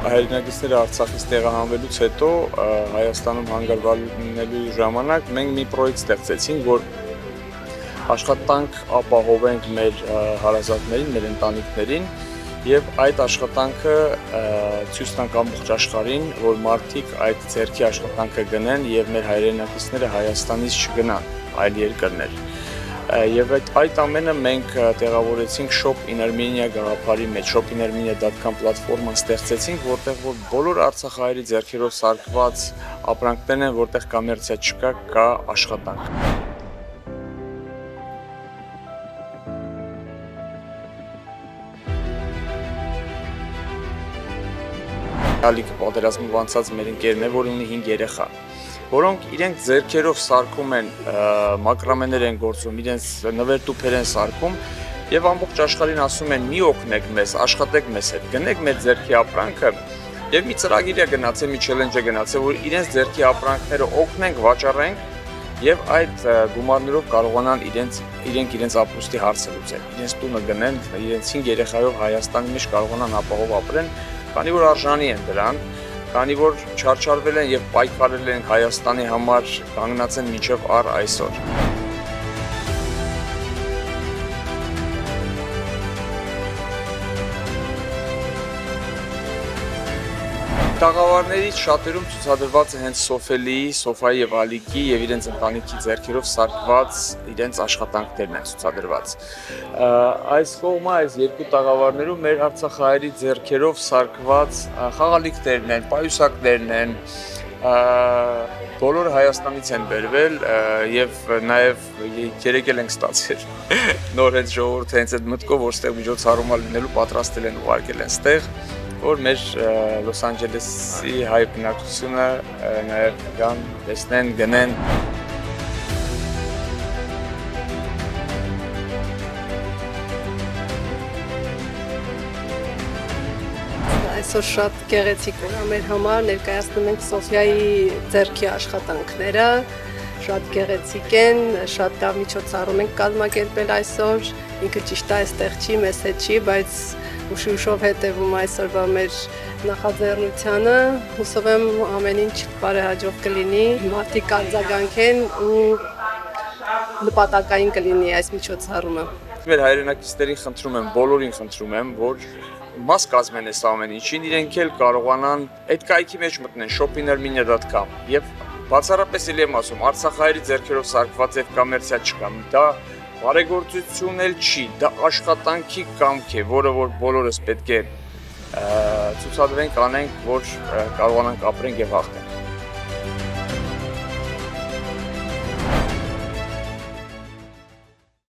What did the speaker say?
Հայրենակիցները Արցախից տեղահանվելուց հետո Հայաստանում հանգրվալու ժամանակ մենք մի պրոյեկտ ստեղծեցինք, որ աշխատանք ապահովենք մեր հարազատներին, մեր ընտանիքներին եւ այդ աշխատանքը ցույց տանք ամբողջ աշխարհին, որ մարդիկ այդ ձեռքի աշխատանքը գնեն եւ մեր հայրենակիցները Հայաստանից չգնան այլ երկրներ։ Եվ այդ ամենը մենք տեղավորեցինք Shop in Armenia գաղափարի մեջ, shopinarmenia.com պլատֆորման ստեղծեցինք, որտեղ որ բոլոր արցախահայերի ձեռքերով սարքված ապրանքներն են, որտեղ կոմերցիա չկա, կա աշխատանք։ Ալիքը պատերազմով անցած մեր ընկերն է, որ ունի 5 երեխա, որոնք իրենք ձեռքերով սարքում են, մակրամեներ են գործում, իրենց նվեր-տուփեր են սարքում եւ ամբողջ աշխարհին ասում են՝ մի օգնեք մեզ, աշխատեք մեզ հետ, գնեք մեր ձեռքի ապրանքը եւ մի ծրագիր է գնացել, մի չելենջ է գնացել, որ իրենց ձեռքի ապրանքները օգնենք, վաճառենք եւ այդ գումարներով կարողանան իրենց ապրուստի հարցը լուծել, իրենց տունը գնեն, իրենց 5 երեխայով Հայաստանի մեջ կարողանան ապահով ապրեն, քանի որ արժանի են դրան, քանի որ չարչարվել են եւ պայքարել են Հայաստանի համար, կանգնած են մինչեւ առ այսօր։ Տաղավարներից շատերում ցուցադրված է հենց Սոֆելիի, Սոֆայի եւ Ալիկի եւ իրենց ընտանիքի ձեռքերով սարքված իրենց աշխատանքներն են ցուցադրված։ Այս կողմը, այս երկու տաղավարներում մեր արցախահայերի ձեռքերով սարքված խաղալիքներն են, պայուսակներն են, բոլորը Հայաստանից են բերվել եւ նաեւ երեկել ենք ստացել նոր հենց ժողովուրդը հենց այդ մտքով, որ ստեղ միջոցառում լինելու պատրաստել են ուղարկել են ստեղ, որ մեր Լոս Անջելեսի հայ բնակչությունը նաև գան, տեսնեն, գնեն։ Այսօր շատ գեղեցիկ է մեր համար, ներկայացնում ենք Սոֆիայի ձեռքի աշխատանքները, շատ գեղեցիկ են, շատ լավ միջոցառում ենք կազմակերպել այսօր, ինքը ճիշտ է այստեղ չի, մեզ հետ չի, բայց ուշ-ուշով հետևում այսօրվա մեր նախաձեռնությանը, հուսով եմ ամեն ինչ բարեհաջող կլինի, մարդիկ արձագանքեն ու նպատակային կլինի այս միջոցառումը։ Մեր հայրենակիցներին խնդրում եմ, բոլորին խնդրում եմ, որ մաս կազմեն այս ամեն ինչին, իրենք էլ կարողանան այդ կայքի մեջ մտնեն shopinarmenia.com եւ բացառապես էլ եմ ասում, արցախահայերի ձեռքերով սարքված եւ կոմերցիա չկա, դա բարեգործություն էլ չի, դա աշխատանքի կամք է, որը որ բոլորս պետք է ցուցադրենք, անենք, որ կարողանանք ապրենք եւ հաղթենք։